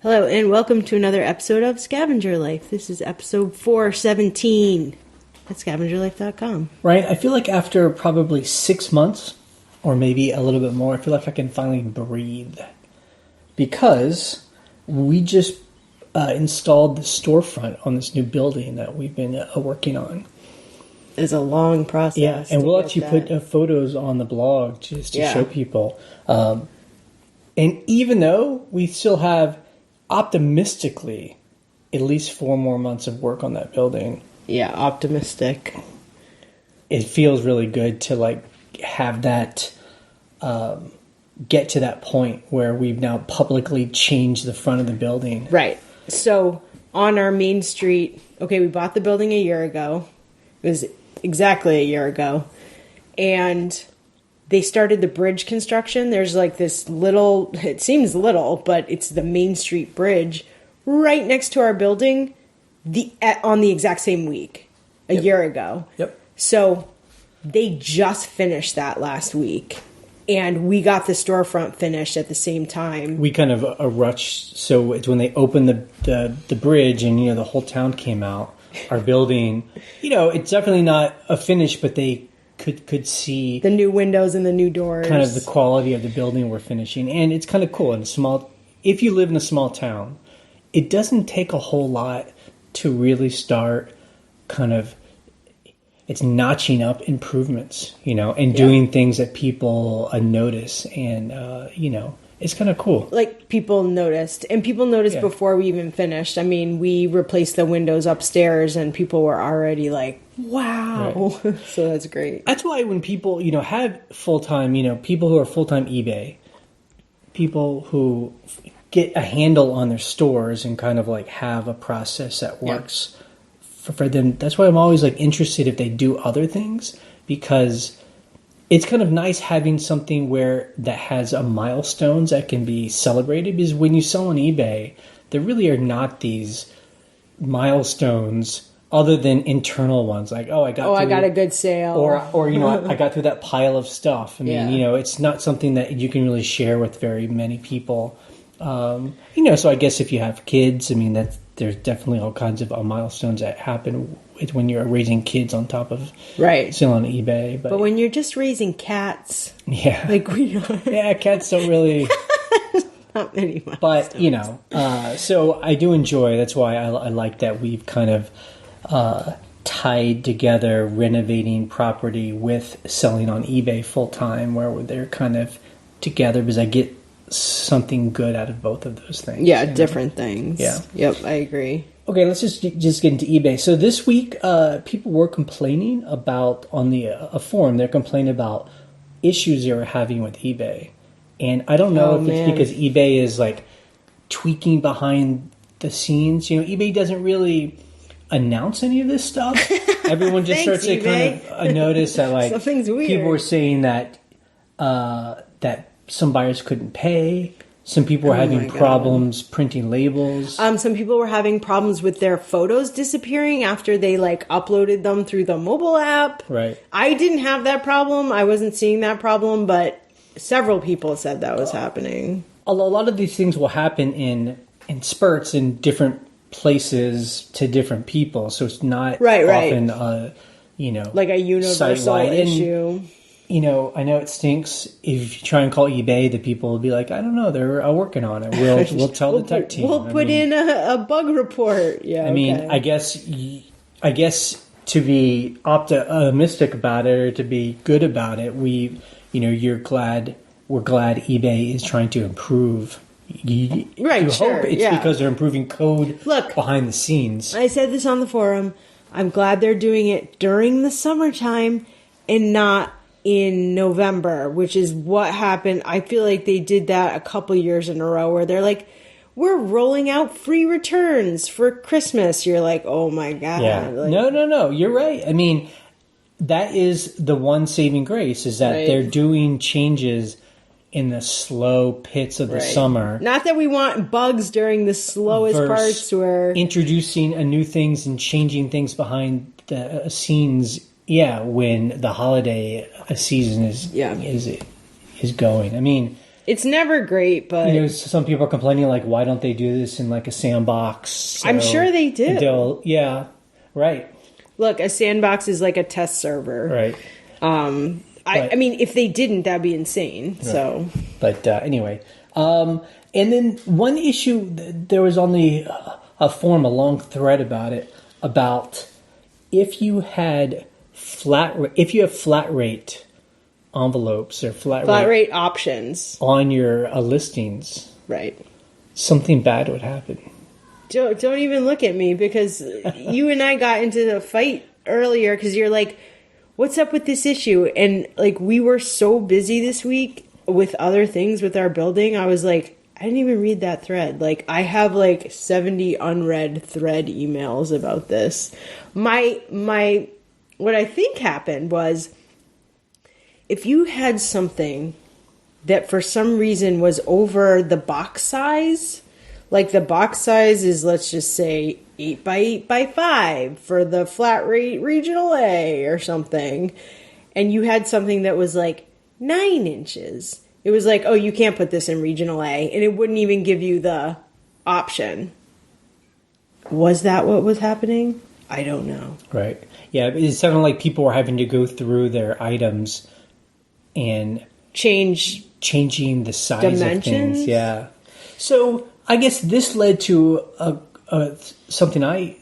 Hello, and welcome to another episode of Scavenger Life. This is episode 417 at scavengerlife.com. Right? I feel like after probably 6 months, or maybe a little bit more, I feel like I can finally breathe. Because we just installed the storefront on this new building that we've been working on. It's a long process. Yeah, and we'll actually put photos on the blog just to show people. And even though we still have, optimistically, at least 4 more months of work on that building. Yeah, optimistic. It feels really good to have that get to that point where we've now publicly changed the front of the building. Right. So on our main street, we bought the building a year ago. It was exactly a year ago. And they started the bridge construction. There's this little, it seems little, but it's the Main Street Bridge right next to our building on the exact same week, a year ago. Yep. So they just finished that last week. And we got the storefront finished at the same time. We kind of rushed. So it's when they opened the bridge and, the whole town came out. Our building, it's definitely not a finish, but they could see the new windows and the new doors, kind of the quality of the building we're finishing. And it's kind of cool. If you live in a small town, it doesn't take a whole lot to really start it's notching up improvements, and doing things that people notice. And, it's kind of cool. People noticed. And people noticed before we even finished. I mean, we replaced the windows upstairs and people were already like, wow. Right. So that's great. That's why when people, have full-time, people who are full-time eBay, people who get a handle on their stores and kind of have a process that works for them. That's why I'm always interested if they do other things, because it's kind of nice having something that has a milestones that can be celebrated. Because when you sell on eBay, there really are not these milestones other than internal ones. I got a good sale, or I got through that pile of stuff. I mean, it's not something that you can really share with very many people. So I guess if you have kids, there's definitely all kinds of milestones that happen when you're raising kids on top of selling on eBay. But when you're just raising cats, we are. Cats don't really. Not many milestones. But so I do enjoy. That's why I like that we've kind of tied together renovating property with selling on eBay full time, where they're kind of together, because I get something good out of both of those things. Yeah, different things. Yeah. Yep, I agree. Okay, let's just get into eBay. So this week, people were complaining about, on a forum, they're complaining about issues they were having with eBay. And I don't know if it's because eBay is tweaking behind the scenes. eBay doesn't really announce any of this stuff. Everyone just starts to kind of notice that something's weird. People were saying that that some buyers couldn't pay. Some people were having problems printing labels. Some people were having problems with their photos disappearing after they uploaded them through the mobile app. Right. I didn't have that problem. I wasn't seeing that problem, but several people said that was happening. A lot of these things will happen in spurts in different places to different people, so it's not often a universal issue. I know it stinks if you try and call eBay. The people will be like, I don't know, they're working on it. We'll tell the tech team. We'll put in a bug report. Yeah. I guess to be optimistic about it, or to be good about it, we're glad eBay is trying to improve. You hope it's because they're improving code behind the scenes. I said this on the forum. I'm glad they're doing it during the summertime and not in November, which is what happened. I feel like they did that a couple years in a row where they're like, we're rolling out free returns for Christmas. You're like, oh my God. Yeah. No. You're right. That is the one saving grace, is that they're doing changes in the slow pits of the summer. Not that we want bugs during the slowest parts, where introducing new things and changing things behind the scenes. Yeah, when the holiday season is going. It's never great, but some people are complaining like, why don't they do this in like a sandbox? So I'm sure they do. Yeah, right. Look, a sandbox is like a test server. Right. I mean, if they didn't, that'd be insane. Right. So, but anyway, and then one issue, there was on the a forum, a long thread about it, about if you have flat rate envelopes or flat rate options on your listings, right, something bad would happen. Don't even look at me, because you and I got into the fight earlier because you're like, what's up with this issue? And like, we were so busy this week with other things with our building. I was like, I didn't even read that thread. Like, I have like 70 unread thread emails about this. What I think happened was, if you had something that for some reason was over the box size, like the box size is, let's just say 8 by 8 by 5 for the flat rate regional A or something, and you had something that was like 9 inches, it was like, oh, you can't put this in regional A, and it wouldn't even give you the option. Was that what was happening? I don't know. Right. Yeah, it sounded like people were having to go through their items and changing the size dimensions of things. Yeah. So I guess this led to something I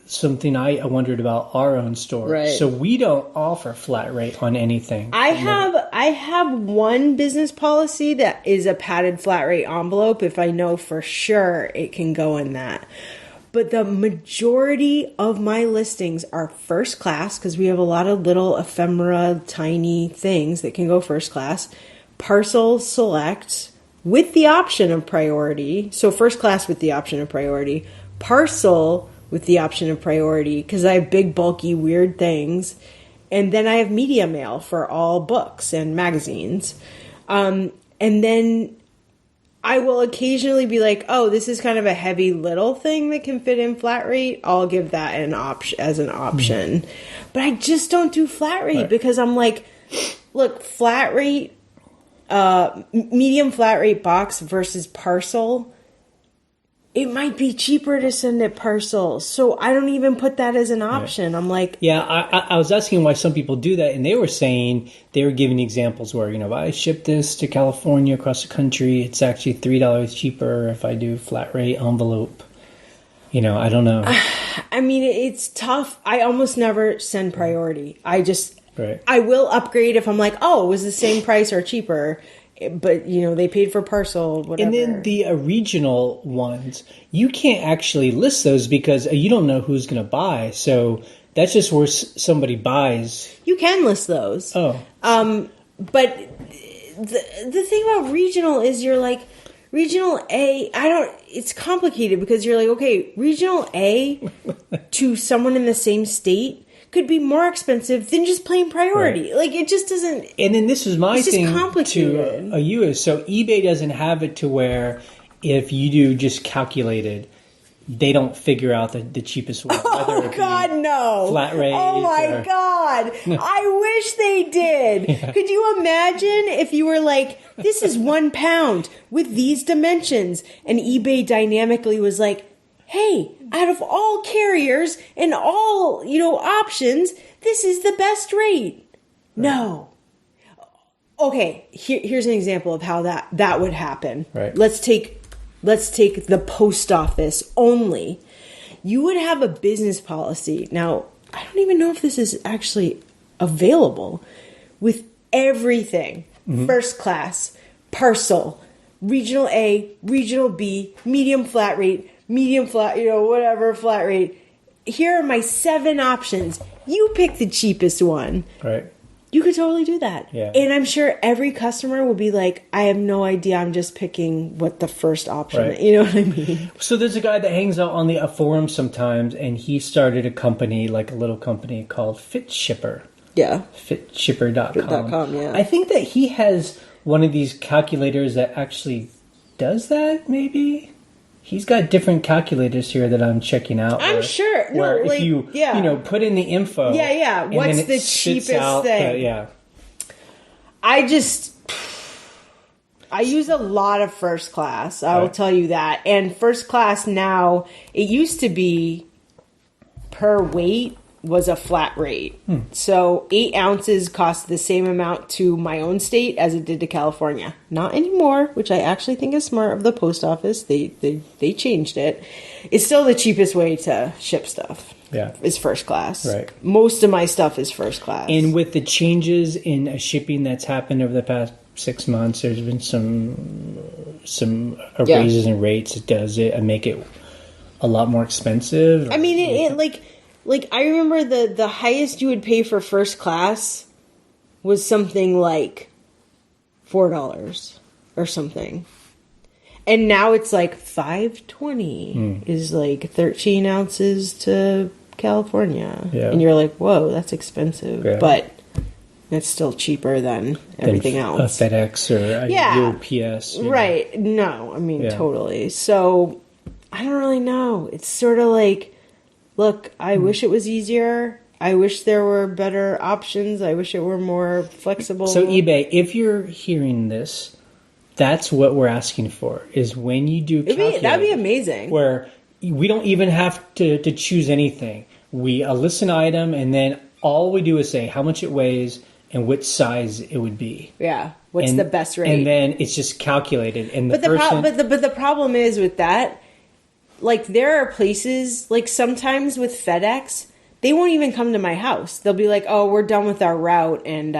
wondered about our own store. Right. So we don't offer flat rate on anything. I have one business policy that is a padded flat rate envelope if I know for sure it can go in that. But the majority of my listings are first class, because we have a lot of little ephemera, tiny things that can go first class. Parcel select with the option of priority. So first class with the option of priority. Parcel with the option of priority, because I have big, bulky, weird things. And then I have media mail for all books and magazines. And then I will occasionally be like, oh, this is kind of a heavy little thing that can fit in flat rate. I'll give that as an option. But I just don't do flat rate, because I'm like, look, flat rate, medium flat rate box versus parcel, it might be cheaper to send it parcel. So I don't even put that as an option. Right. I'm like... Yeah, I was asking why some people do that, and they were saying, they were giving examples where, if I ship this to California across the country, it's actually $3 cheaper if I do flat rate envelope. I don't know. I mean, it's tough. I almost never send priority. I will upgrade if I'm like, oh, it was the same price or cheaper. But, they paid for parcel, whatever. And then the regional ones, you can't actually list those because you don't know who's going to buy. So that's just where somebody buys. You can list those. Oh. But the thing about regional is you're like, regional A, it's complicated because you're like, okay, regional A to someone in the same state could be more expensive than just plain priority. Right. Like, it just doesn't... And then this was my thing complicated. To US. So eBay doesn't have it to where if you do just calculated, they don't figure out the cheapest one. Oh, God, no. Flat rate. Oh, my God. No. I wish they did. Yeah. Could you imagine if you were like, this is £1 with these dimensions, and eBay dynamically was like, hey, out of all carriers and all, options, this is the best rate. Right. No. Okay, here's an example of how that would happen. Right. Let's take the post office only. You would have a business policy. Now, I don't even know if this is actually available with everything. Mm-hmm. First class, parcel, regional A, regional B, medium flat rate, medium flat, whatever flat rate. Here are my 7 options. You pick the cheapest one. Right. You could totally do that. Yeah. And I'm sure every customer will be like, I have no idea. I'm just picking what the first option is. You know what I mean? So there's a guy that hangs out on the forum sometimes, and he started a company, like a little company called FitShipper. Yeah. FitShipper.com. Yeah. I think that he has one of these calculators that actually does that, maybe? He's got different calculators here that I'm checking out. I'm sure. Where if you put in the info. Yeah. What's the cheapest thing? Yeah. I just... I use a lot of first class. I will tell you that. And first class now, it used to be per weight was a flat rate. So 8 ounces cost the same amount to my own state as it did to California. Not anymore, which I actually think is smart of the post office. They changed it. It's still the cheapest way to ship stuff. Yeah. Is first class. Right. Most of my stuff is first class. And with the changes in shipping that's happened over the past 6 months, there's been some raises in rates. Does it make it a lot more expensive? I mean, it like I remember the highest you would pay for first class was something like $4 or something. And now it's like $5.20 is like 13 ounces to California. Yeah. And you're like, whoa, that's expensive. Yeah. But it's still cheaper than everything else. A FedEx or a UPS. Right. No, I mean, totally. So I don't really know. It's sort of like, look, I wish it was easier. I wish there were better options. I wish it were more flexible. So eBay, if you're hearing this, that's what we're asking for, is when you do calculate. That'd be amazing. Where we don't even have to choose anything. We list an item, and then all we do is say how much it weighs and which size it would be. Yeah. What's the best rate? And then it's just calculated. And but the problem is with that, like there are places, like sometimes with FedEx, they won't even come to my house. They'll be like, "Oh, we're done with our route, and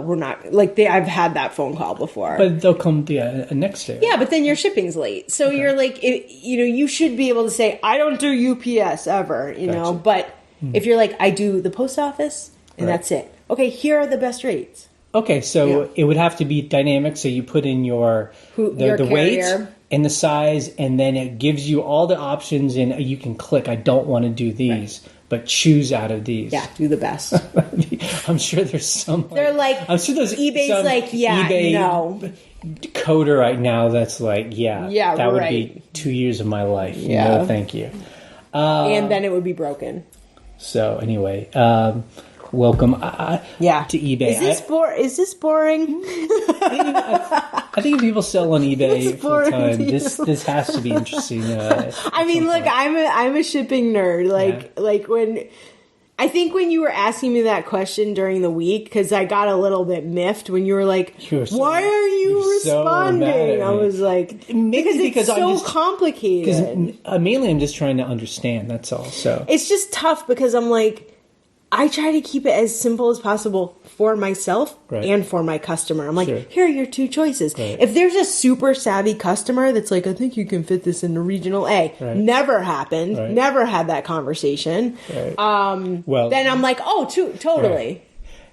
we're not." Like I've had that phone call before. But they'll come next day. Yeah, but then your shipping's late, so you're like, you should be able to say, "I don't do UPS ever," you know. But if you're like, "I do the post office," and that's it. Okay, here are the best rates. Okay, so it would have to be dynamic. So you put in your weight and the size, and then it gives you all the options, and you can click. I don't want to do these. Right. But choose out of these. Yeah, do the best. I'm sure there's some. They're like, I'm sure there's eBay's like, eBay coder right now that's like, that would be 2 years of my life. Yeah. No, thank you. And then it would be broken. So anyway, welcome to eBay. Is this boring? I think if people sell on eBay full time, this has to be interesting. I mean, look, I'm a shipping nerd. When you were asking me that question during the week, because I got a little bit miffed when you were like, "Why are you responding?" I was like, because it's so complicated. Because mainly I'm just trying to understand. That's all. So it's just tough because I'm like, I try to keep it as simple as possible for myself and for my customer. I'm like, here are your two choices. Right. If there's a super savvy customer that's like, I think you can fit this into regional A. Right. Never happened. Right. Never had that conversation. Right. Then I'm like, totally. Right.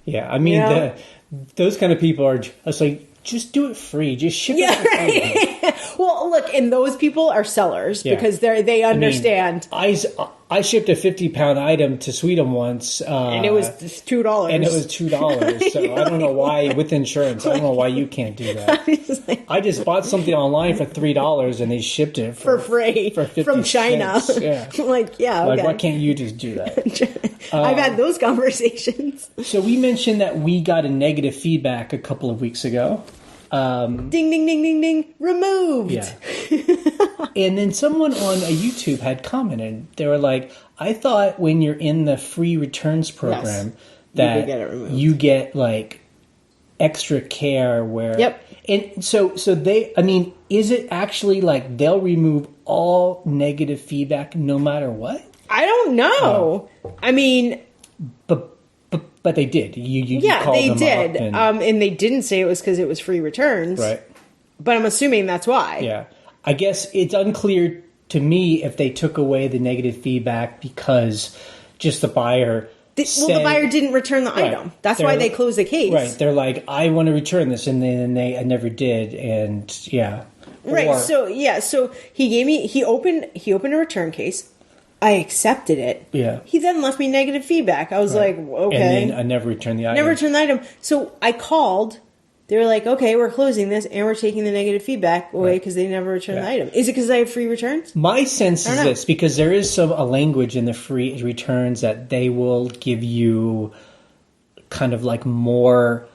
Yeah, I mean, those kind of people are just like, just do it free. Just ship it. Right. Well, look, and those people are sellers because they understand. I mean, I shipped a 50-pound item to Sweden once. And it was $2. And it was $2. So I don't know why, with insurance, I don't know why you can't do that. I just bought something online for $3 and they shipped it for free for 50 from China. Cents. Yeah. Like, okay. Why can't you just do that? I've had those conversations. So we mentioned that we got a negative feedback a couple of weeks ago. Ding, ding, ding, ding, ding. Removed. Yeah. And then someone on YouTube had commented. They were like, I thought when you're in the free returns program that you get like extra care where... Yep. And so they... I mean, is it actually like they'll remove all negative feedback no matter what? I don't know. I mean... But they did. You called they them did. Up and they didn't say it was because it was free returns. Right. But I'm assuming that's why. Yeah. I guess it's unclear to me if they took away the negative feedback because just the buyer the buyer didn't return the item. That's why they closed the case. Right. They're like, I want to return this, and then I never did, and yeah. Right. So he opened a return case. I accepted it. Yeah. He then left me negative feedback. I was like, okay. And then I never returned the item. So I called. They were like, okay, we're closing this and we're taking the negative feedback away because they never returned the item. Is it because I have free returns? My sense is this, because there is a language in the free returns that they will give you kind of like more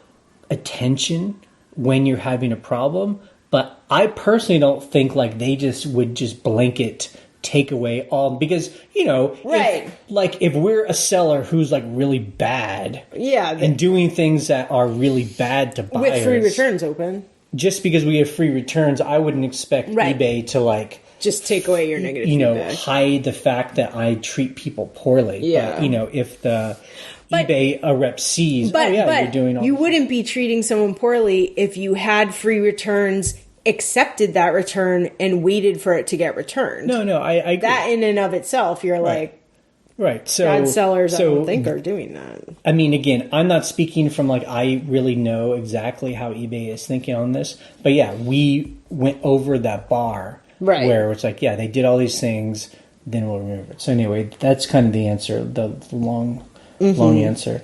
attention when you're having a problem. But I personally don't think like they just would just blanket take away all, because, you know, Right. if we're a seller who's like really bad, Yeah, and doing things that are really bad to buyers, with free returns open, just because we have free returns, I wouldn't expect Right. eBay to like just take away your negative feedback. hide the fact that I treat people poorly. Yeah. But, you know, if the eBay rep sees, But you're doing all you this. wouldn't be treating someone poorly if you had free returns, accepted that return, and waited for it to get returned. No, I agree. That in and of itself, you're like, right. So bad sellers, I don't think, are doing that. I mean, again, I'm not speaking from like I really know exactly how eBay is thinking on this, but yeah, we went over that bar where it's like, yeah, they did all these things, then we'll remove it. So anyway, that's kind of the answer, the long answer.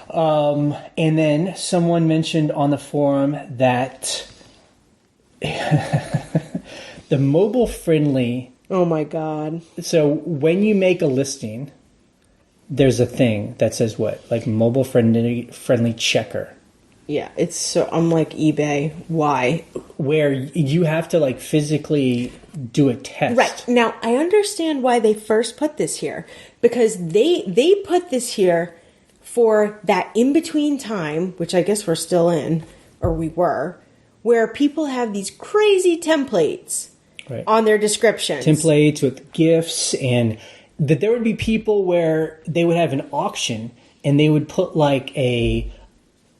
And then someone mentioned on the forum that the mobile friendly. Oh my God. So when you make a listing, there's a thing that says what? Like mobile friendly checker. Yeah, it's so, I'm like, eBay, why? Where you have to like physically do a test. Right. Now, I understand why they first put this here. Because they put this here for that in-between time, which I guess we're still in, or we were, where people have these crazy templates on their descriptions. Templates with GIFs, and that there would be people where they would have an auction and they would put like a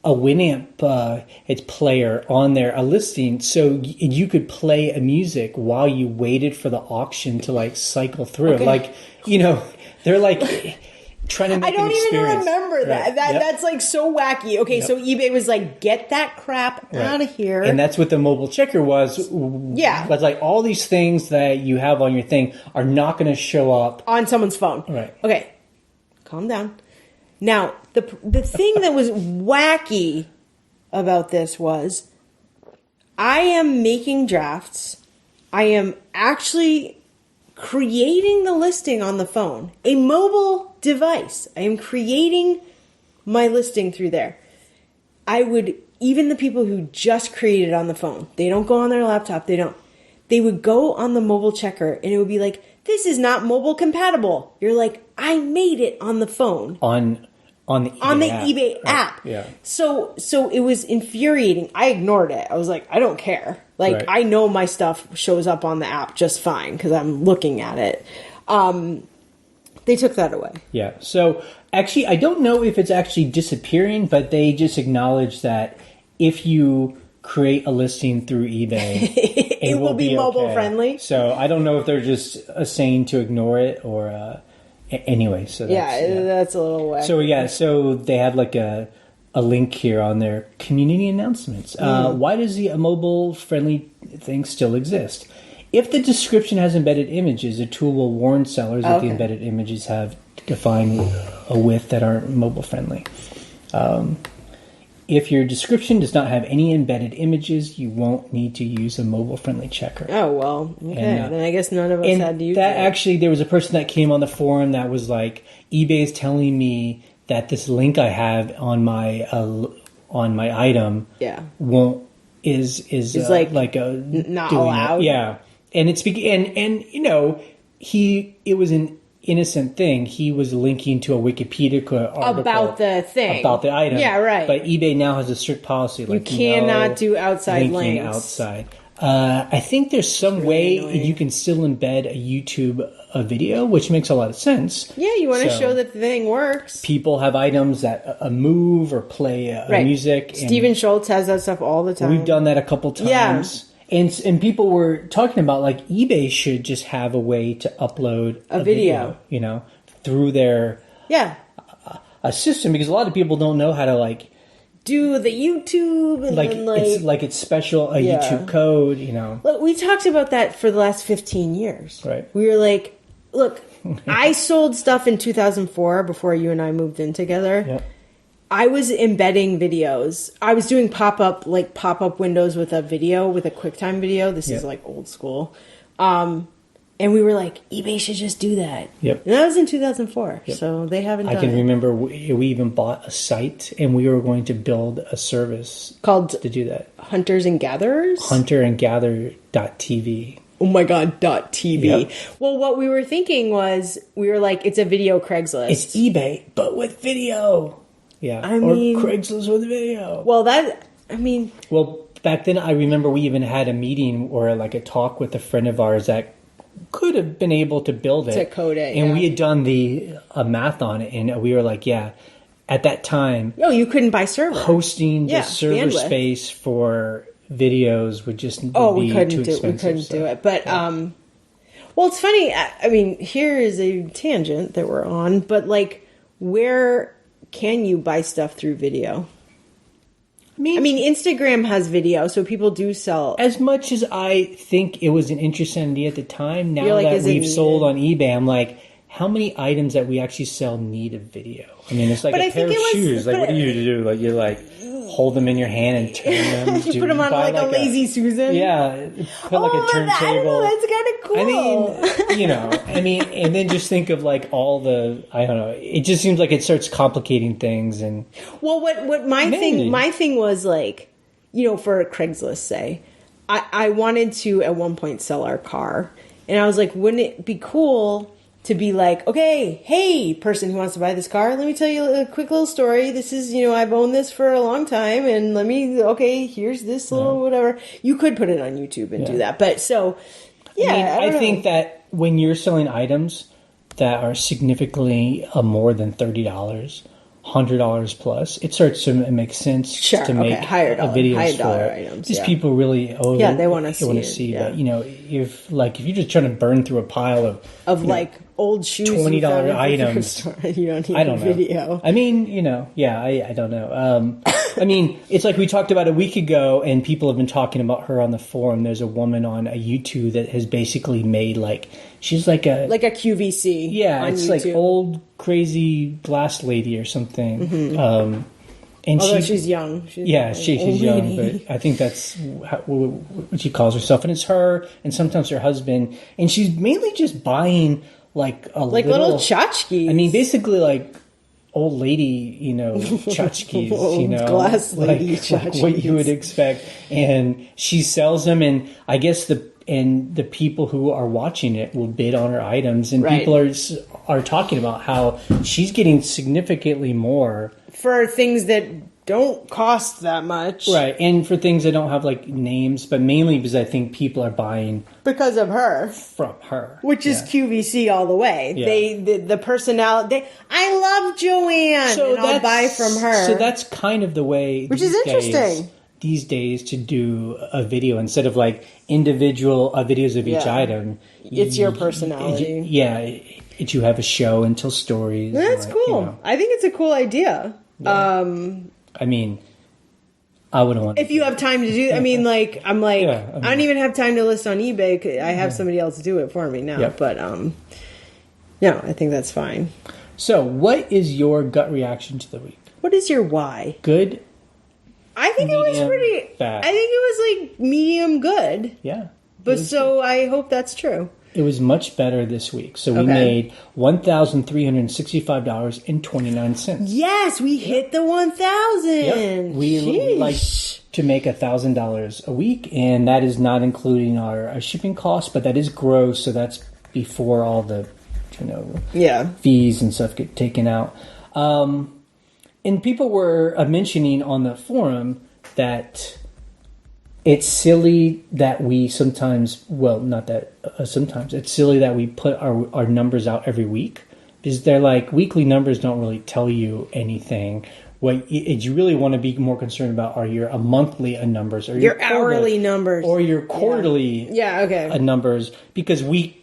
Winamp its player on there, a listing, so you could play a music while you waited for the auction to like cycle through. Okay. Like, you know, they're like trying to make I don't an even experience. remember that. Right. That's like so wacky. Okay, so eBay was like, get that crap out of here. And that's what the mobile checker was. Yeah. But like all these things that you have on your thing are not going to show up on someone's phone. Right. Okay. Calm down. Now, the thing that was wacky about this was I am making drafts. I am actually creating the listing on the phone, a mobile device. I am creating my listing through there. Even the people who just created it on the phone, they don't go on their laptop, they would go on the mobile checker and it would be like, this is not mobile compatible. You're like, I made it on the phone. On the eBay app. Right. Yeah. So it was infuriating. I ignored it. I was like, I don't care. Like, I know my stuff shows up on the app just fine because I'm looking at it. They took that away. Yeah. So actually, I don't know if it's actually disappearing, but they just acknowledge that if you create a listing through eBay, it will be mobile friendly. So I don't know if they're just saying to ignore it or anyway. So that's a little wacky. So they have like a link here on their community announcements. Why does the mobile friendly thing still exist? If the description has embedded images, a tool will warn sellers that the embedded images have defined a width that aren't mobile friendly. If your description does not have any embedded images, you won't need to use a mobile-friendly checker. Oh, well, okay. Then I guess none of us had to use that. Actually, there was a person that came on the forum that was like, eBay is telling me that this link I have on my item is like a not allowed. Yeah, and it's and you know, it was an innocent thing. He was linking to a Wikipedia article about the thing, about the item. Yeah, right. But eBay now has a strict policy. Like, you cannot do outside links. Outside. I think there's some way you can still embed a YouTube video, which makes a lot of sense. Yeah, you want to show that the thing works. People have items that move or play music. Steven Schultz has that stuff all the time. We've done that a couple times. Yeah. And people were talking about like eBay should just have a way to upload a video, you know, through their a system, because a lot of people don't know how to like do the YouTube and it's special YouTube code, you know. Look, we talked about that for the last 15 years. Right. We were like, look, I sold stuff in 2004 before you and I moved in together. Yep. I was embedding videos. I was doing pop-up windows with a video, with a QuickTime video. This is like old school. And we were like, eBay should just do that. Yep. And that was in 2004. Yep. So they haven't done it. I can remember we even bought a site and we were going to build a service called to do that. Hunters and Gatherers? Hunterandgather.tv. Oh my God, .tv. Yep. Well, what we were thinking was, we were like, it's a video Craigslist. It's eBay, but with video. Yeah. I mean, or Craigslist with video. Well, back then I remember we even had a meeting or like a talk with a friend of ours that could have been able to build it. To code it, and we had done a math on it, and we were like, yeah, at that time... No, you couldn't buy server. Hosting the server bandwidth. Space for videos would just be too expensive. We couldn't do it. But, well, it's funny. I mean, here is a tangent that we're on, but like, where can you buy stuff through video? I mean, Instagram has video, so people do sell. As much as I think it was an interesting idea at the time, now that we've sold on eBay, I'm like, how many items that we actually sell need a video? I mean, it's like a pair of shoes. Like, what do you do? Like, you like hold them in your hand and turn them. You put them on like a Lazy Susan. Yeah, put like a turntable. That's kind of cool. I mean, and then just think of like all the, I don't know. It just seems like it starts complicating things. And well, what my thing was like, for Craigslist, say, I wanted to at one point sell our car, and I was like, wouldn't it be cool to be like, okay, hey, person who wants to buy this car, let me tell you a quick little story. This is, I've owned this for a long time, and here's this little whatever. You could put it on YouTube and do that. But so, yeah. I think that when you're selling items that are significantly more than $30, $100 plus, it starts to make sense to make a video for it. Items, these people really they want to see that. If you're just trying to burn through a pile of like old shoes, $20 items, you don't need I don't know. Video. I mean, I don't know. I mean, it's like we talked about a week ago, and people have been talking about her on the forum. There's a woman on a YouTube that has basically made she's like a QVC. Yeah, on it's YouTube. like old crazy glass lady or something. Mm-hmm. And she's young. She's young, but I think that's what she calls herself. And it's her, and sometimes her husband, and she's mainly just buying little tchotchkes. I mean, basically like old lady, tchotchkes, old glass lady tchotchkes. What you would expect. And she sells them, and I guess the people who are watching it will bid on her items, and people are talking about how she's getting significantly more for things that don't cost that much, right? And for things that don't have names, but mainly because I think people are buying because of her, from her, which is QVC all the way. Yeah. The personality. I love Joanne, so and I'll buy from her. So that's kind of the way, which is interesting. These days to do a video instead of individual videos of each item. It's your personality. You have a show and tell stories. That's cool. I think it's a cool idea. Yeah. I mean, I wouldn't want. If you have time to do, I mean, I don't even have time to list on eBay. 'Cause I have somebody else do it for me now. Yep. But no, I think that's fine. So, what is your gut reaction to the week? What is your why? Good. I think medium, it was pretty. Bad. I think it was medium good. Yeah. But so good. I hope that's true. It was much better this week. So we made $1,365.29. Yes, we hit the 1,000. Yep. We like to make $1,000 a week, and that is not including our shipping costs, but that is gross. So that's before all the fees and stuff get taken out. And people were mentioning on the forum that it's silly that we sometimes, it's silly that we put our numbers out every week, because they're weekly numbers don't really tell you anything. What you really want to be more concerned about are your monthly numbers, or your hourly numbers, or your quarterly numbers, because week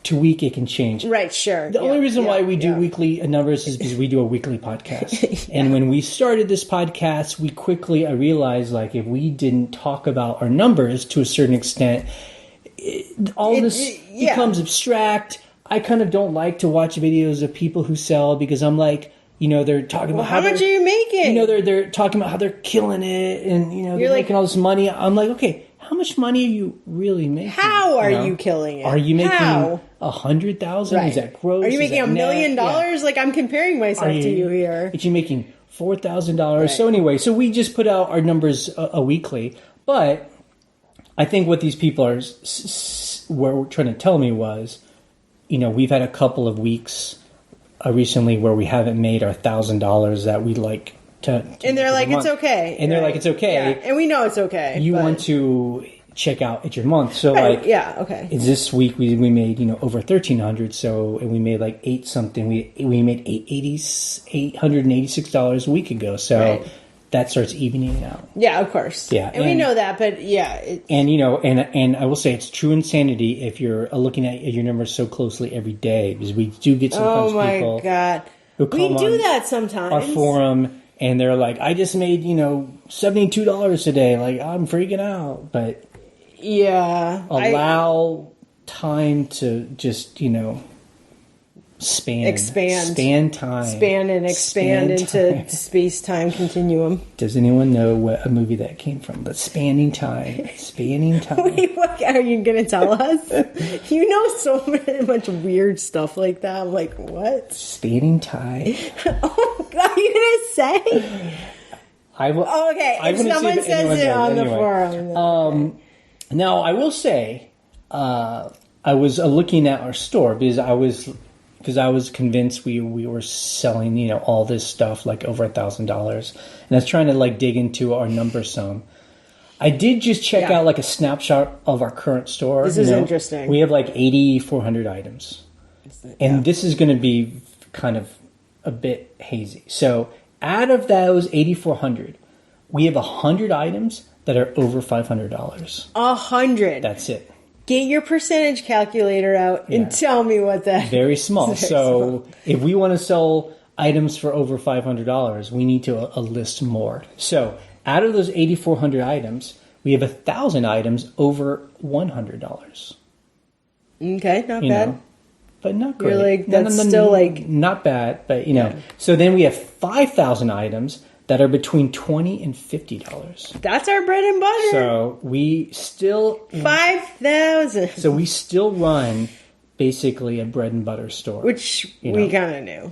to week it can change. Right, sure. The only reason why we do weekly numbers is because we do a weekly podcast. And when we started this podcast, we quickly realized if we didn't talk about our numbers to a certain extent, this becomes abstract. I kind of don't like to watch videos of people who sell, because I'm they're talking about how much are you making? They're talking about how they're killing it, and they're making all this money. I'm okay, how how much money are you really making? How are you killing it? Are you making How? 100,000? Right. Is that gross? Are you making $1 million? Yeah. Like, I'm comparing myself to you here. Are you making $4,000? Right. So anyway, so we just put out our numbers a weekly. But I think what these people were trying to tell me was, we've had a couple of weeks recently where we haven't made our $1,000 that we'd like to and they're like, it's okay. And they're like, it's okay. Yeah. And we know it's okay. You want to check out at your month. So right. Yeah, okay. This week we made, over 1,300. So, and we made like 8 something. We made $886 a week ago. So right. that starts evening out. Yeah, of course. Yeah. And we know that, but yeah. And I will say it's true insanity if you're looking at your numbers so closely every day, because we do get sometimes people. Oh my God. Who come we do on that sometimes. our forum and they're like, I just made, $72 today. Like, I'm freaking out. But yeah. allow time to just, expand time. Span and expand into space-time continuum. Does anyone know what a movie that came from? The Spanning Time. Spanning Time. Wait, what are you going to tell us? You know so much weird stuff like that. I'm like, what? Spanning Time. Oh, God, you're going to say? I will. Okay, if someone says it on the forum. Now, I will say, I was looking at our store because I was convinced we were selling, all this stuff like over $1,000, and I was trying to dig into our numbers some. I did just check out a snapshot of our current store. This is interesting. We have 8,400 items, and this is going to be kind of a bit hazy. So out of those 8,400, we have 100 items that are over $500. 100. That's it. Get your percentage calculator out and tell me what that is. Very small. So if we want to sell items for over $500, we need to list more. So out of those 8,400 items, we have 1,000 items over $100. Okay, not bad. But not great. You're like, that's still not bad, but So then we have 5,000 items that are between $20 and $50. That's our bread and butter. So we still 5,000. So we still run basically a bread and butter store, which we kind of knew.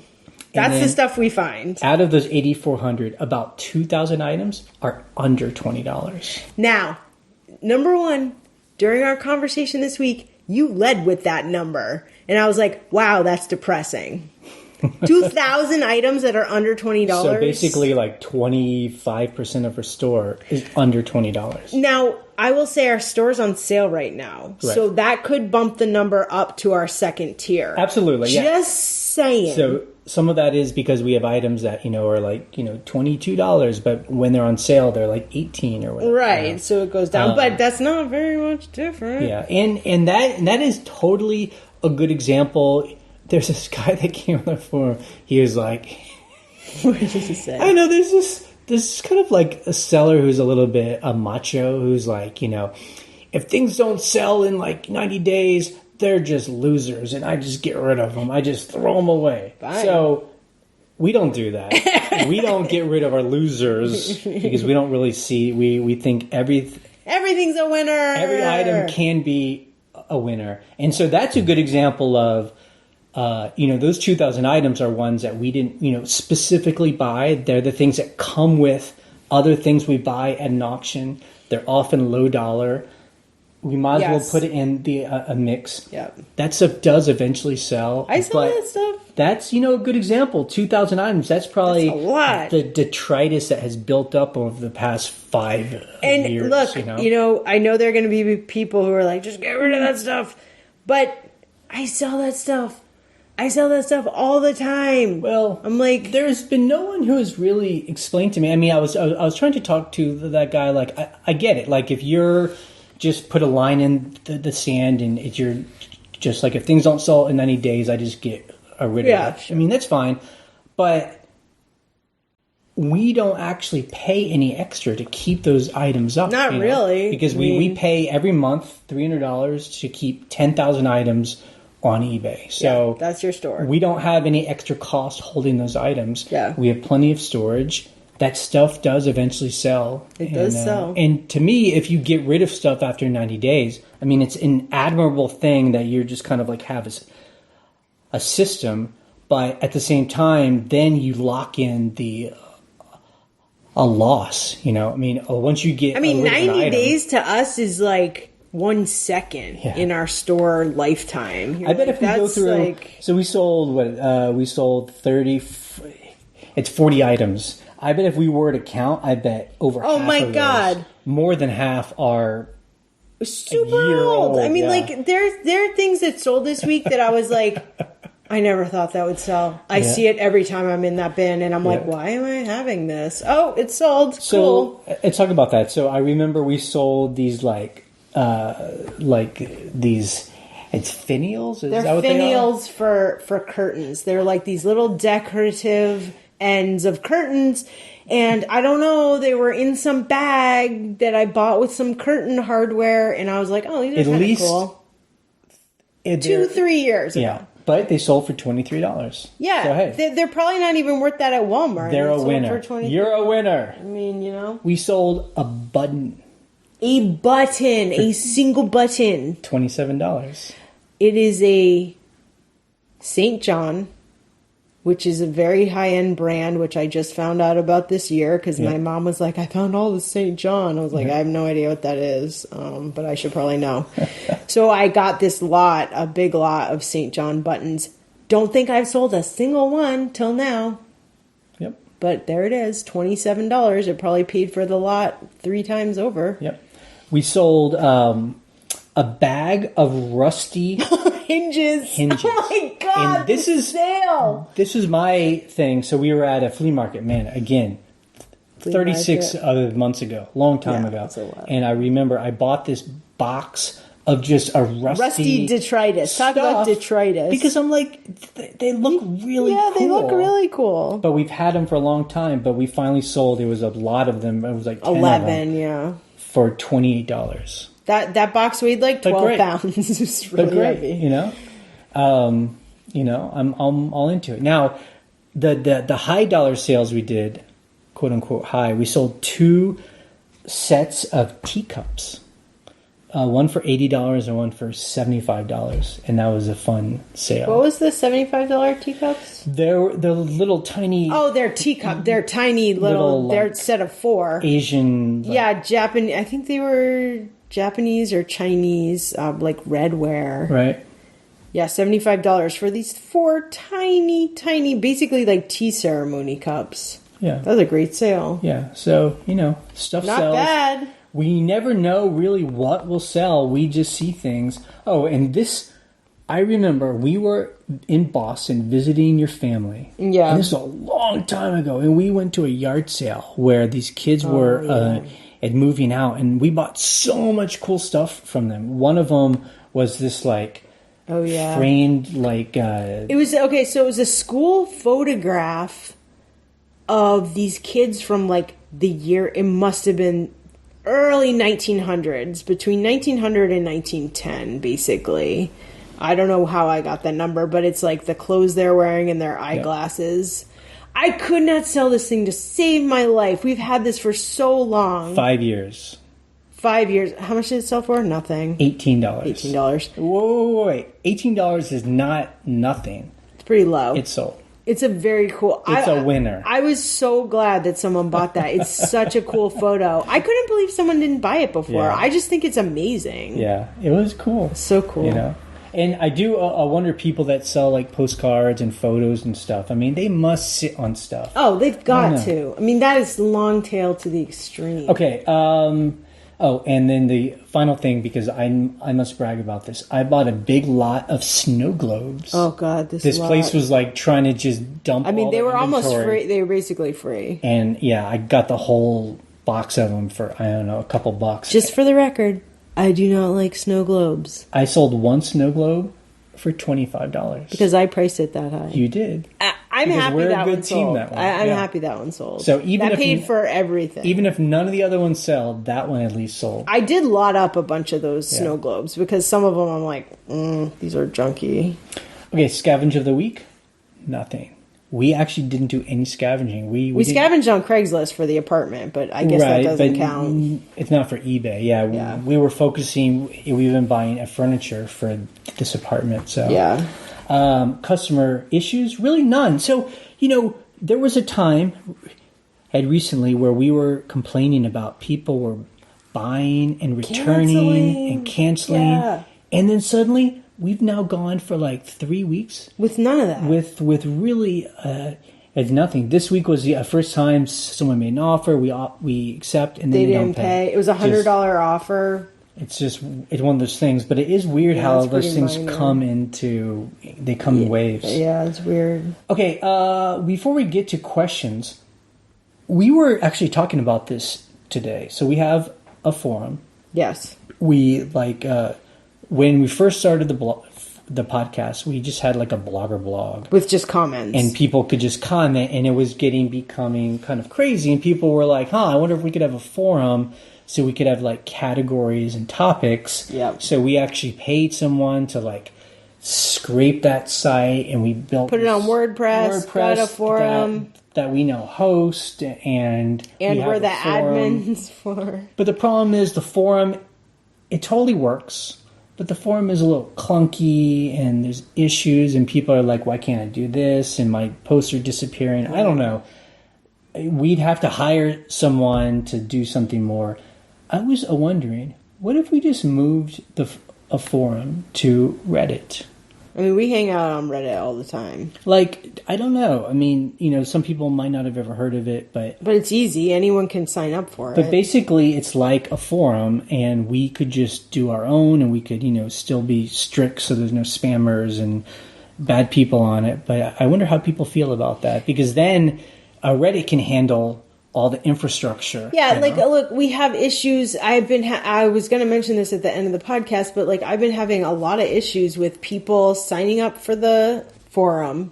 That's the stuff we find. Out of those 8,400, about 2,000 items are under $20. Now, number one, during our conversation this week, you led with that number, and I was like, "Wow, that's depressing." 2,000 items that are under $20. So basically 25% of our store is under $20. Now, I will say our store's on sale right now. Right. So that could bump the number up to our second tier. Absolutely, yeah. Just saying. So some of that is because we have items that, are $22, but when they're on sale, they're $18 or whatever. Right, so it goes down. But that's not very much different. Yeah, and that is totally a good example. There's this guy that came on the forum. He was like, what did he say? I know there's this kind of a seller who's a little bit a macho, who's if things don't sell in 90 days, they're just losers, and I just get rid of them. I just throw them away. Fine. So we don't do that. We don't get rid of our losers because we don't really see. We think everything's a winner. Every item can be a winner, and so that's a good example of. Those 2,000 items are ones that we didn't, specifically buy. They're the things that come with other things we buy at an auction. They're often low dollar. We might as well put it in a mix. Yeah. That stuff does eventually sell. I sell that stuff. That's, a good example. 2,000 items. That's probably a lot. The detritus that has built up over the past 5 years. And look, I know there are going to be people who are like, just get rid of that stuff. But I sell that stuff. I sell that stuff all the time. Well, I'm like, there's been no one who has really explained to me. I mean, I was trying to talk to that guy. I get it. If you're just put a line in the sand and you're just if things don't sell in 90 days, I just get rid of it. Sure. I mean, that's fine. But we don't actually pay any extra to keep those items up. Not really. Because we pay every month $300 to keep 10,000 items on eBay. So that's your store. We don't have any extra cost holding those items. Yeah. We have plenty of storage. that stuff does eventually sell. It does sell. And to me, if you get rid of stuff after 90 days, I mean, it's an admirable thing that you're just kind of like have a system, but at the same time, then you lock in a loss, you know? I mean, once you get... I mean, rid of an 90 item, days to us is like 1 second in our store lifetime. I bet if we go through... Like, so we sold, we sold 30... It's 40 items. I bet if we were to count, I bet over half of those, more than half are super old. I mean, like, there are things that sold this week that I was like... I never thought that would sell. I see it every time I'm in that bin, and I'm like, why am I having this? Oh, it's sold. So, cool. Let's talk about that. So I remember we sold these like these, it's finials? They're finials for curtains. They're like these little decorative ends of curtains, and I don't know, they were in some bag that I bought with some curtain hardware, and I was like, oh, these are kind of cool. 2-3 years ago. Yeah. But they sold for $23. Yeah, so, hey, they're probably not even worth that at Walmart. They're a winner. You're a winner. I mean, you know. We sold a button. A single button. $27. It is a St. John, which is a very high-end brand, which I just found out about this year because my mom was like, I found all the St. John. I was like, I have no idea what that is, but I should probably know. So I got this a big lot of St. John buttons. Don't think I've sold a single one till now. Yep. But there it is, $27. It probably paid for the lot 3 times over. Yep. We sold a bag of rusty hinges. Oh my God! And this is sale. This is my thing. So we were at a flea market. Man, again, 36 other months ago, long time ago. That's a lot. And I remember I bought this box of just a rusty detritus. Talk about detritus. Because I'm like, they look really cool. Yeah, they look really cool. But we've had them for a long time. But we finally sold. There was a lot of them. It was like 10 11, yeah. For $28. That box weighed like 12 pounds. It's really heavy. You know, I'm all into it. Now, the high dollar sales we did, quote unquote high, we sold 2 sets of teacups. One for $80 and one for $75, and that was a fun sale. What was the $75 teacups? They're the little tiny. Oh, they're teacup. They're tiny little. They're a set of 4. Asian. Japanese. I think they were Japanese or Chinese, like redware. Right. Yeah, $75 for these 4 tiny, basically like tea ceremony cups. Yeah, that was a great sale. Yeah, so stuff not sells. Not bad. We never know really what will sell. We just see things. Oh, and this, I remember we were in Boston visiting your family. Yeah. And this was a long time ago. And we went to a yard sale where these kids were moving out. And we bought so much cool stuff from them. One of them was this framed It was, okay, so it was a school photograph of these kids from like the year, it must have been early 1900s, between 1900 and 1910, basically. I don't know how I got that number, but it's like the clothes they're wearing and their eyeglasses. Yep. I could not sell this thing to save my life. We've had this for so long. 5 years. 5 years. How much did it sell for? Nothing. $18. $18. Wait. $18 is not nothing. It's pretty low. It's sold. It's a very cool... It's a winner. I was so glad that someone bought that. It's such a cool photo. I couldn't believe someone didn't buy it before. Yeah. I just think it's amazing. Yeah, it was cool. It's so cool. And I do wonder people that sell like postcards and photos and stuff. I mean, they must sit on stuff. Oh, they've got to. I mean, that is long tail to the extreme. Okay, oh, and then the final thing, because I must brag about this. I bought a big lot of snow globes. Oh, God, this place was like trying to just dump all they were inventory. Almost free. They were basically free. And, yeah, I got the whole box of them for, I don't know, a couple bucks. Just for the record, I do not like snow globes. I sold one snow globe for $25. Because I priced it that high. You did. I'm happy that one sold. I'm happy that one sold. So even that paid for everything. Even if none of the other ones sell, that one at least sold. I did lot up a bunch of those snow globes because some of them I'm like, these are junky. Okay, scavenge of the week, nothing. we actually didn't do any scavenging. We scavenged on Craigslist for the apartment, but I guess that doesn't count. It's not for eBay. Yeah. We were focusing. We've been buying furniture for this apartment. So yeah. Customer issues, really none. So there was a time recently where we were complaining about people were buying and returning and canceling, and then suddenly we've now gone for like 3 weeks with none of that. With really it's nothing. This week was the first time someone made an offer. We accept, and then they didn't pay. It was $100 offer. It's one of those things, but it is weird how those things come in waves. Yeah, it's weird. Okay, before we get to questions, we were actually talking about this today. So we have a forum. Yes. We when we first started the podcast, we just had like a blogger blog with just comments, and people could just comment, and it was becoming kind of crazy, and people were like, I wonder if we could have a forum so we could have like categories and topics. Yeah. So we actually paid someone to like scrape that site, and we put it on WordPress, got a forum that we now host, and we're the admins for. But the problem is the forum, it totally works. But the forum is a little clunky, and there's issues, and people are like, why can't I do this? And my posts are disappearing. I don't know. We'd have to hire someone to do something more. I was wondering, what if we just moved a forum to Reddit? I mean, we hang out on Reddit all the time. Like, I don't know. I mean, some people might not have ever heard of it, but it's easy. Anyone can sign up for it. But basically, it's like a forum, and we could just do our own, and we could, still be strict so there's no spammers and bad people on it. But I wonder how people feel about that, because then Reddit can handle all the infrastructure. Yeah, look, we have issues. I was going to mention this at the end of the podcast, but I've been having a lot of issues with people signing up for the forum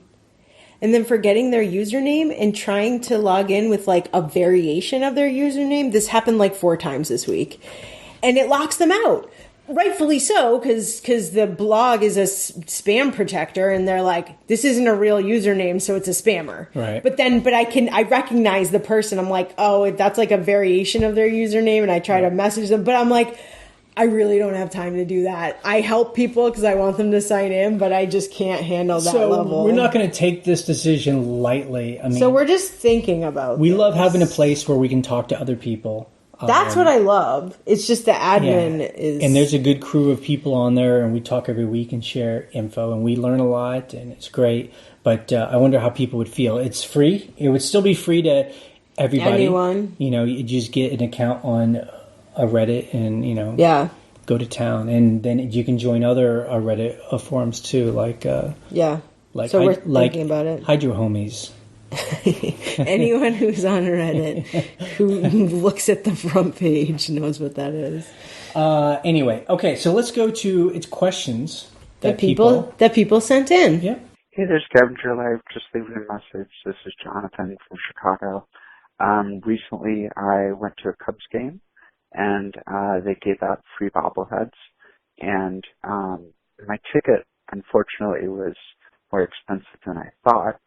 and then forgetting their username and trying to log in with a variation of their username. This happened 4 times this week, and it locks them out. Rightfully so, because the blog is a spam protector, and they're like, this isn't a real username, so it's a spammer. Right. But I recognize the person. I'm like, oh, that's a variation of their username, and I try to message them. But I'm like, I really don't have time to do that. I help people because I want them to sign in, but I just can't handle that level. We're not going to take this decision lightly. I mean, so we're just thinking about We love having a place where we can talk to other people. That's what I love. It's just the admin is... And there's a good crew of people on there, and we talk every week and share info, and we learn a lot, and it's great. But I wonder how people would feel. It's free. It would still be free to everybody. Anyone. You just get an account on a Reddit and, go to town. And then you can join other Reddit forums, too, so we're thinking about it. Hide your homies. Anyone who's on Reddit who looks at the front page knows what that is. Anyway, okay, so let's go to its questions that people sent in. Yeah. Hey there, Scavenger Live. Just leaving a message. This is Jonathan from Chicago. Recently, I went to a Cubs game, and they gave out free bobbleheads. And my ticket, unfortunately, was more expensive than I thought.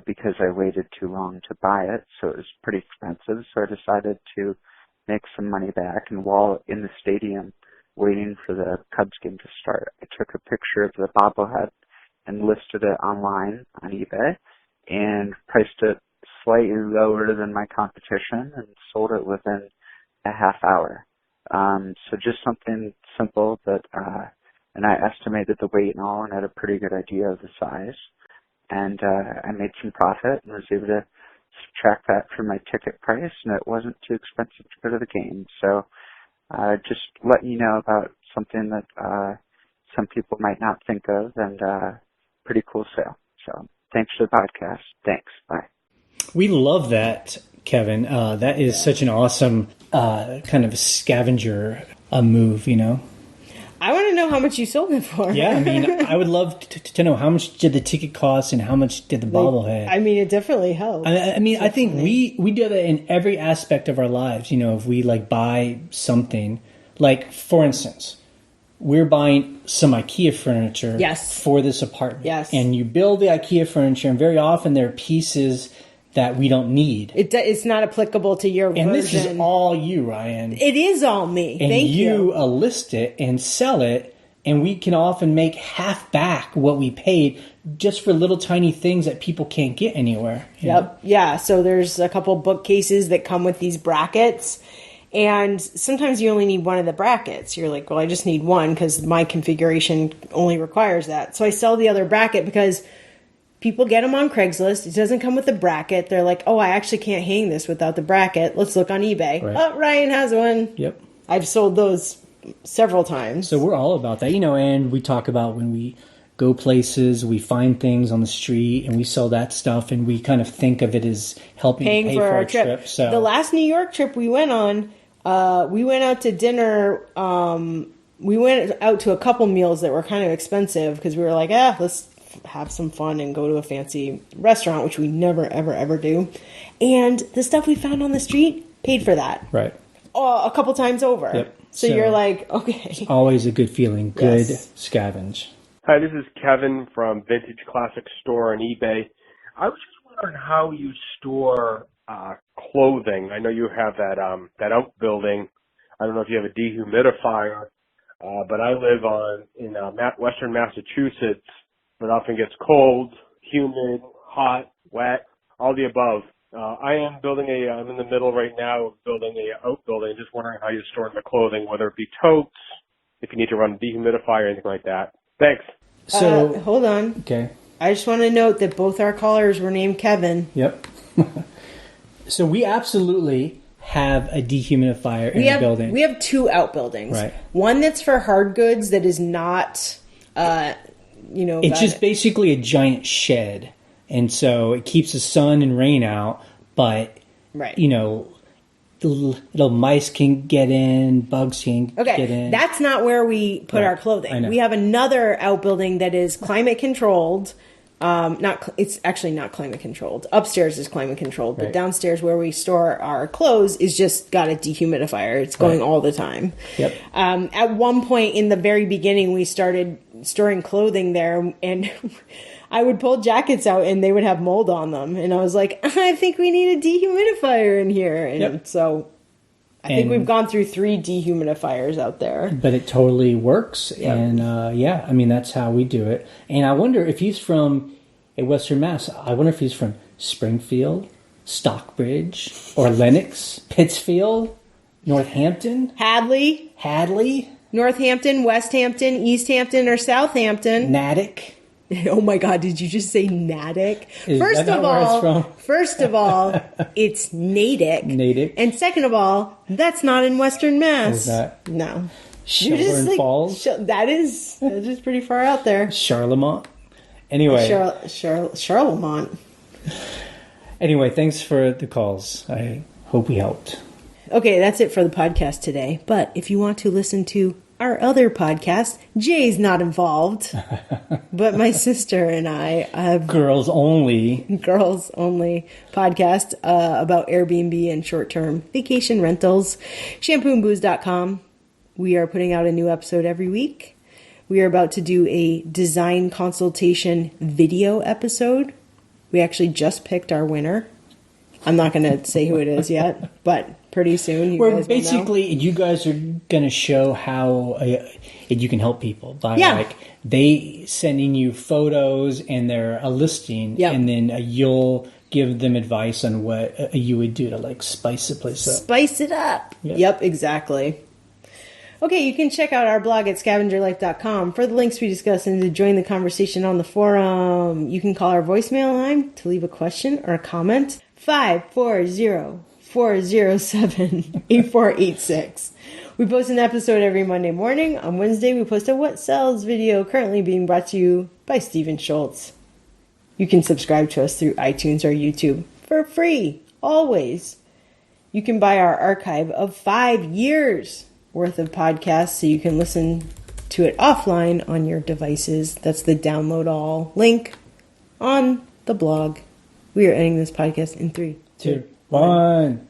Because I waited too long to buy it, so it was pretty expensive. So I decided to make some money back, and while in the stadium waiting for the Cubs game to start, I took a picture of the bobblehead and listed it online on eBay and priced it slightly lower than my competition and sold it within a half hour. So just something simple that, and I estimated the weight and all and had a pretty good idea of the size. And I made some profit and was able to subtract that from my ticket price, and it wasn't too expensive to go to the game. So just letting you know about something that some people might not think of, and pretty cool sale. So thanks for the podcast. Thanks. Bye. We love that, Kevin. That is such an awesome kind of scavenger move, I want to know how much you sold it for. Yeah, I mean, I would love to know how much did the ticket cost and how much did the bobblehead. I mean, it definitely helps. I mean, I think we do that in every aspect of our lives. If we buy something, for instance, we're buying some IKEA furniture Yes. for this apartment. Yes. And you build the IKEA furniture, and very often there are pieces that we don't need. It's not applicable to your version. And this is all you, Ryan. It is all me. And Thank you. you list it and sell it, and we can often make half back what we paid just for little tiny things that people can't get anywhere. Yep. Yeah. So there's a couple bookcases that come with these brackets. And sometimes you only need one of the brackets. You're like, well, I just need one because my configuration only requires that. So I sell the other bracket because people get them on Craigslist. It doesn't come with the bracket. They're like, oh, I actually can't hang this without the bracket. Let's look on eBay. Right. Oh, Ryan has one. Yep. I've sold those several times. So we're all about that, and we talk about when we go places, we find things on the street, and we sell that stuff, and we kind of think of it as helping paying pay for for our our trip. So The last New York trip we went on, we went out to dinner. We went out to a couple meals that were kind of expensive because we were like, let's have some fun and go to a fancy restaurant, which we never, ever, ever do. And the stuff we found on the street paid for that. right. A couple times over. Yep. So you're like, okay. Always a good feeling. Good Yes. scavenge. Hi, this is Kevin from Vintage Classic Store on eBay. I was just wondering how you store clothing. I know you have that outbuilding. I don't know if you have a dehumidifier, but I live in western Massachusetts. It often gets cold, humid, hot, wet, all the above. I'm in the middle right now of building a outbuilding. Just wondering how you're storing the clothing, whether it be totes, if you need to run a dehumidifier or anything like that. Thanks. So hold on. okay. I just want to note that both our callers were named Kevin. Yep. So we absolutely have a dehumidifier in the building. We have two outbuildings. Right. One that's for hard goods that is not, It's just basically a giant shed. And so it keeps the sun and rain out, but, right. little mice can get in, bugs can get in. That's not where we put our clothing. I know. We have another outbuilding that is climate controlled. It's actually not climate controlled. Upstairs is climate controlled, but Right. downstairs where we store our clothes is just got a dehumidifier. It's going all the time. Yep. At one point in the very beginning, we started storing clothing there, and I would pull jackets out and they would have mold on them. And I was like, I think we need a dehumidifier in here. And so I think we've gone through 3 dehumidifiers out there. But it totally works. Yep. And that's how we do it. And I wonder if he's from Western Mass. I wonder if he's from Springfield, Stockbridge, or Lenox, Pittsfield, Northampton, Hadley, Northampton, Westhampton, Easthampton, or Southampton. Natick. Oh my God, did you just say Natick? Is that not where it's from? First of all, it's Natick. Natick. And second of all, that's not in Western Mass. Is that? No. Shelburne Falls? That is pretty far out there. Charlemont. Anyway. Charlemont. Anyway, thanks for the calls. I hope we helped. Okay, that's it for the podcast today. But if you want to listen to our other podcast, Jay's not involved, but my sister and I have Girls only podcast about Airbnb and short-term vacation rentals. Shampooandbooze.com. We are putting out a new episode every week. We are about to do a design consultation video episode. We actually just picked our winner. I'm not going to say who it is yet, but pretty soon you guys basically will know. You guys are going to show how you can help people by Yeah. they sending you photos and they're a listing, Yep. and then you'll give them advice on what you would do to spice the place up. Spice it up. Yep. Yep, exactly. Okay, you can check out our blog at scavengerlife.com for the links we discussed and to join the conversation on the forum. You can call our voicemail line to leave a question or a comment. 540-407-8486. We post an episode every Monday morning. On Wednesday, we post a What Sells video currently being brought to you by Stephen Schultz. You can subscribe to us through iTunes or YouTube for free, always. You can buy our archive of 5 years worth of podcasts so you can listen to it offline on your devices. That's the download all link on the blog. We are ending this podcast in 3, 2, 1.